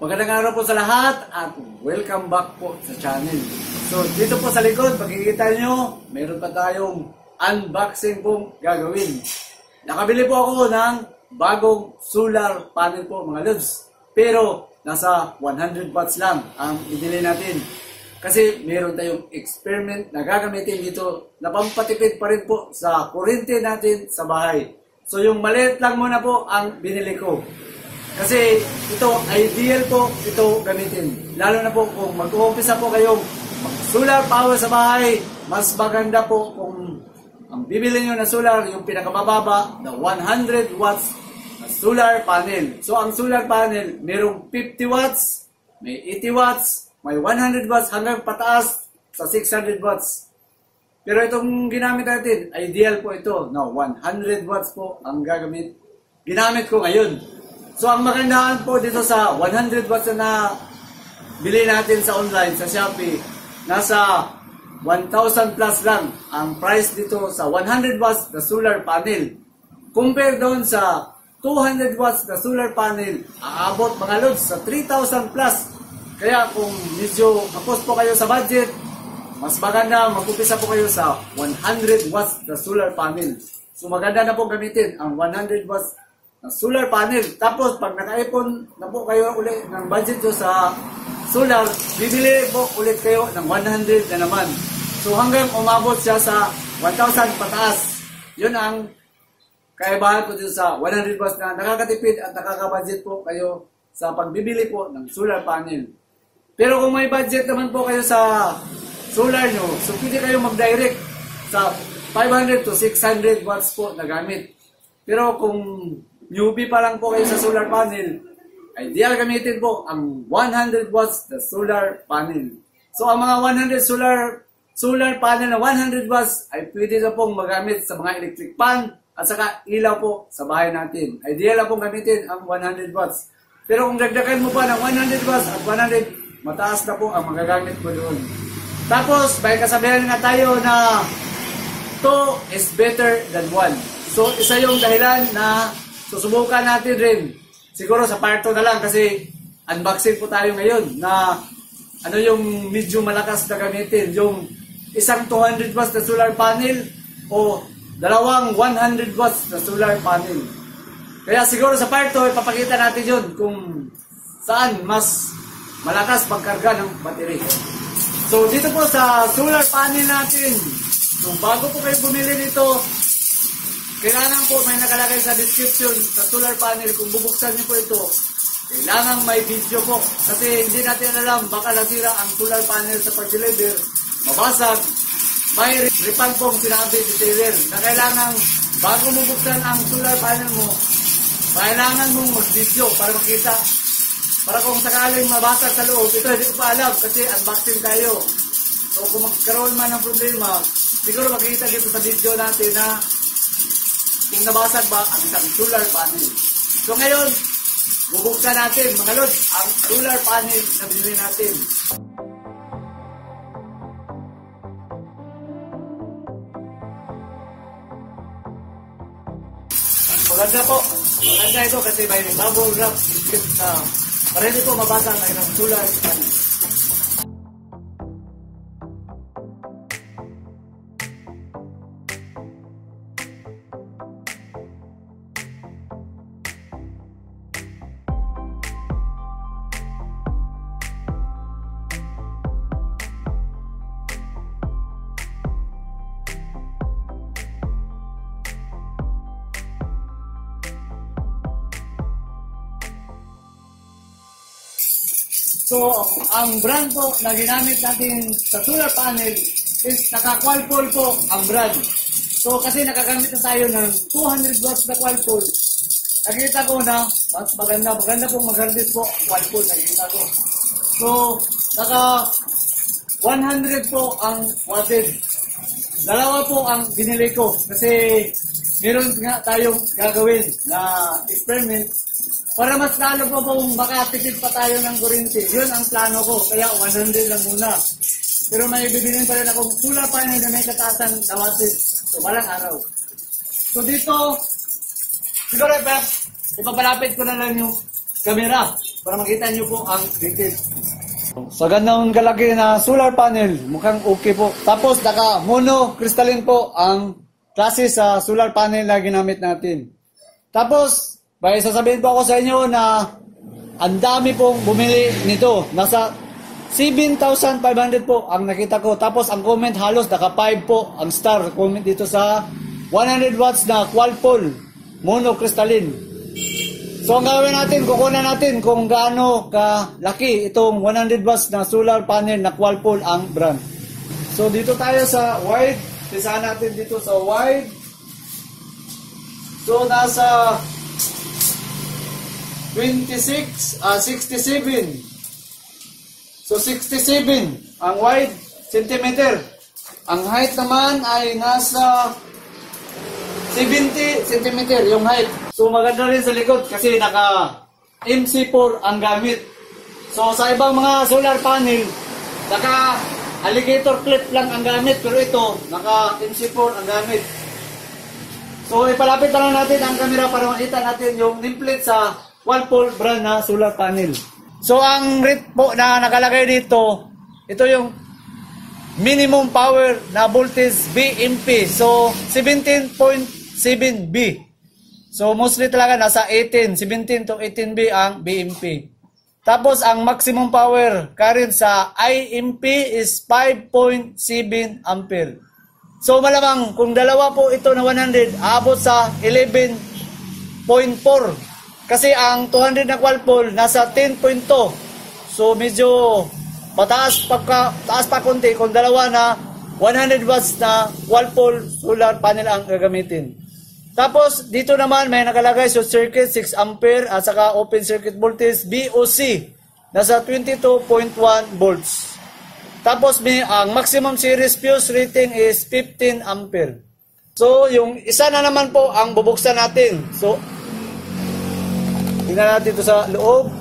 Magandang araw po sa lahat at welcome back po sa channel. So dito po sa likod, makikita nyo, meron pa tayong unboxing pong gagawin. Nakabili po ako ng bagong solar panel po mga lods. Pero nasa 100 watts lang ang ibili natin. Kasi meron tayong experiment na gagamitin dito na pampatipid pa rin po sa kuryente natin sa bahay. So yung maliit lang muna po ang binili ko. Kasi ito, ideal po ito gamitin. Lalo na po kung mag-uumpisa po kayong solar power sa bahay, mas maganda po kung ang bibili nyo na solar, yung pinakamababa na 100 watts na solar panel. So ang solar panel, mayroong 50 watts, may 80 watts, may 100 watts hanggang pataas sa 600 watts. Pero itong ginamit natin, ideal po ito na 100 watts po ang ginamit ko ngayon. So ang magandahan po dito sa 100 watts na bili natin sa online, sa Shopee, nasa 1,000 plus lang ang price dito sa 100 watts na solar panel. Compare doon sa 200 watts na solar panel, aabot mga lods sa 3,000 plus. Kaya kung medyo kapos po kayo sa budget, mas maganda mag-upisa po kayo sa 100 watts na solar panel. So maganda na po gamitin ang 100 watts na solar panel. Tapos pag naka-ipon na po kayo ulit ng budget nyo sa solar, bibili po ulit kayo ng 100 na naman. So hanggang umabot siya sa 1,000 pataas. Yun ang kaibahan po dito sa 100 watts na nakakatipid at nakaka-budget po kayo sa pagbibili po ng solar panel. Pero kung may budget naman po kayo sa solar nyo, so pwede kayo mag-direct sa 500 to 600 watts po na gamit. Pero kung newbie pa lang po kayo sa solar panel, ideal gamitin po ang 100 watts na solar panel. So ang mga 100 solar panel na 100 watts ay pwede na pong magamit sa mga electric fan at saka ilaw po sa bahay natin. Ideal na pong gamitin ang 100 watts. Pero kung dagdagan mo pa ng 100 watts at 100, mataas na po ang magagamit mo doon. Tapos, may kasabihan nga tayo na 2 is better than 1. So isa yung dahilan na susubukan natin rin. Siguro sa part 2 na lang kasi unboxing po tayo ngayon na ano yung medyo malakas na gamitin. Yung isang 200 watts na solar panel o dalawang 100 watts na solar panel. Kaya siguro sa part 2 ipapakita natin yun kung saan mas malakas pagkarga ng battery. So dito po sa solar panel natin, kung bago po kayo bumili nito, kailangan po may nakalagay sa description sa solar panel kung bubuksan niyo po ito. Kailangan may video po kasi hindi natin alam baka nasira ang solar panel sa pag-deliver, mabasag. May refund pong sinabi ni Taylor na kailangan bago mo buksan ang solar panel mo, kailangan mong mag-video para makita. Para kung sakaling mabasag sa loob, ito hindi ko pa alam kasi unboxing tayo. So kung magkaroon man ng problema, siguro makikita dito sa video natin na kung nabasag ba ang isang solar panel. So ngayon, bubuksan natin mga lods ang solar panel na binili natin. Maganda po. Maganda ito kasi may bubble wrap na para hindi po mabasag ang isang solar panel. So, ang brand po na ginamit natin sa solar panel is naka-Qualpol po ang brand. So, kasi nakagamit na tayo ng 200 watts na Qualpol. Nakita ko na mas maganda pong mag-harness po ang Qualpol, nakita ko. So, naka 100 po ang wattage. Dalawa po ang binili ko kasi meron nga tayong gagawin na experiment para mas lalo po pong makatipid pa tayo ng kuryente. Yun ang plano ko, kaya 100 lang muna. Pero may bibilin pa rin akong solar panel na may kataasan na wattage. So, walang araw. So, dito, siguro ipapalapit ko na lang yung camera para makita nyo po ang rated. So ganun kalaki na solar panel, mukhang okay po. Tapos naka mono crystalline po ang klase sa solar panel na ginamit natin. Tapos, may sasabihin po ako sa inyo na ang dami pong bumili nito. Nasa 7,500 po ang nakita ko. Tapos ang comment halos naka 5 po ang star comment dito sa 100 watts na quad pole mono crystalline. So ang gawin natin, kukunan natin kung gaano kalaki itong 100 watts na solar panel na quad pole ang brand. So dito tayo sa wide. Pisahan natin dito sa wide. So nasa 67. So 67 ang wide centimeter. Ang height naman ay nasa 70 centimeter yung height. So maganda rin sa likod kasi naka MC4 ang gamit. So sa ibang mga solar panel, naka alligator clip lang ang gamit, pero ito naka MC4 ang gamit. So ipalapit lang natin ang camera para makita natin yung nameplate sa Qualpol brand na solar panel. So ang rate po na nakalagay dito, ito yung minimum power na voltage BMP. So 17.7B. So mostly talaga nasa 17 to 18B ang BMP. Tapos ang maximum power current sa IMP is 5.7 ampere. So malamang kung dalawa po ito na 100, aabot sa 11.4. Kasi ang 200 na Qualpol nasa 10.2. So medyo taas pa konti kung dalawa na 100 watts na Qualpol solar panel ang gagamitin. Tapos dito naman may nakalagay short circuit 6 ampere at saka open circuit voltage BOC nasa 22.1 volts. Tapos ang maximum series fuse rating is 15 ampere. So yung isa na naman po ang bubuksan natin. So tingnan natin ito sa loob.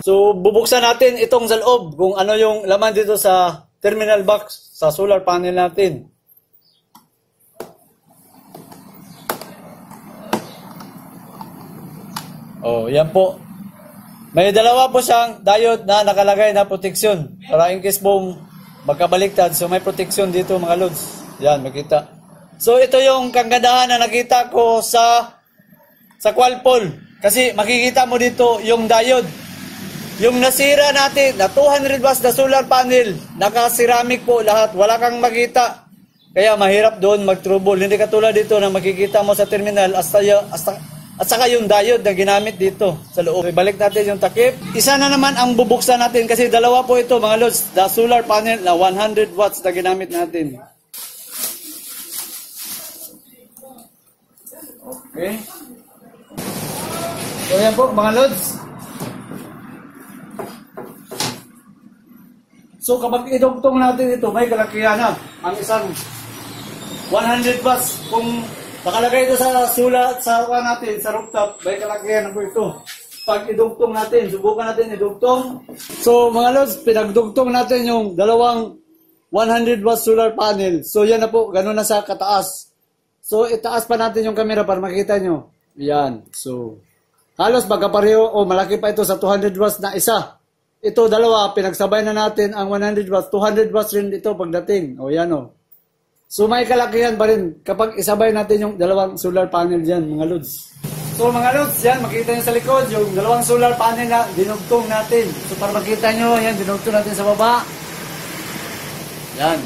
So bubuksan natin itong sa loob kung ano yung laman dito sa terminal box sa solar panel natin. Oh, yan po. May dalawa po siyang diode na nakalagay na protection para in case pong magkabaliktad. So may protection dito mga lods. Yan, makita. So ito yung kagandahan na nakita ko sa Qualpol. Kasi makikita mo dito yung diode. Yung nasira natin na 200 watts na solar panel, naka-ceramic po lahat. Wala kang makita. Kaya mahirap doon mag-trouble. Hindi katulad dito na makikita mo sa terminal at saka yung diode na ginamit dito sa loob. Ibalik natin yung takip. Isa na naman ang bubuksan natin kasi dalawa po ito mga lods. The solar panel na 100 watts na ginamit natin. Okay. So yan po mga lods. So kapag idugtong natin ito, may kalakihan na ang isang 100 watts. Kung nakalagay ito sa sulat sa natin, sa rooftop, may kalakihan na po ito. Pag idugtong natin, subukan natin idugtong. So mga lods, pinagdugtong natin yung dalawang 100 watts solar panel. So yan na po, ganun na sa kataas. So itaas pa natin yung camera para makita nyo. Yan. So halos magkapareho o malaki pa ito sa 200 watts na isa. Ito dalawa, pinagsabay na natin ang 100 watts. 200 watts rin ito pagdating. O yan o. So may kalakihan pa rin kapag isabay natin yung dalawang solar panel dyan mga lods. So mga lods, yan makita nyo sa likod yung dalawang solar panel na dinugtong natin. So para makita nyo, yan dinugtong natin sa baba. Yan.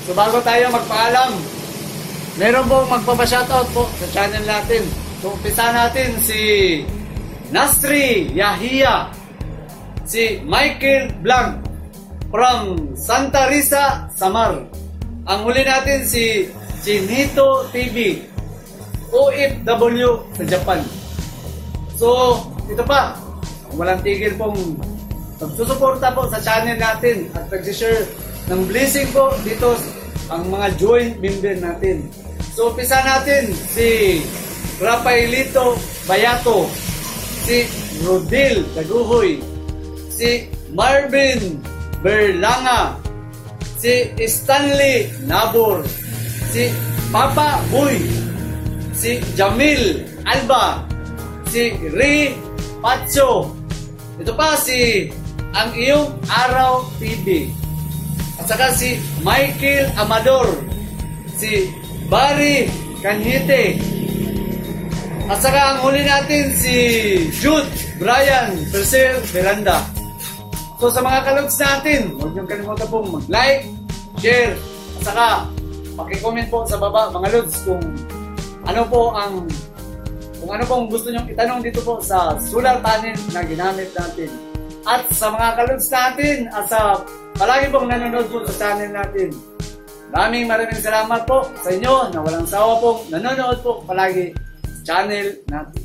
So bago tayo magpaalam, meron pong magpapa-shoutout po sa channel natin. So umpisa natin si Nasri Yahia, si Michael Blanc from Santa Risa, Samar. Ang huli natin si Chinito TV, OFW sa Japan. So, ito pa, walang tigil pong magsusuporta po sa channel natin at nag-share ng blessing po dito ang mga joint member natin. So, umpisa natin si Rafaelito Bayato, si Rodil Daguhoy, si Marvin Berlanga, si Stanley Nabor, si Papa Boy, si Jamil Alba, si Ri Pacho, Ito pa si Ang Iyong Araw TV. At saka si Michael Amador, si Barry Canhete. At saka ang huli natin si Jude Brian Percer Veranda. So sa mga kalogs natin, huwag niyong kalimutan pong mag-like, share, at saka paki-comment po sa baba mga lods kung ano pong gusto nyong itanong dito po sa solar panel na ginamit natin. At sa mga kalogs natin at sa palagi pong nanonood po sa channel natin, maraming salamat po sa inyo na walang sawa pong nanonood po palagi sa channel natin.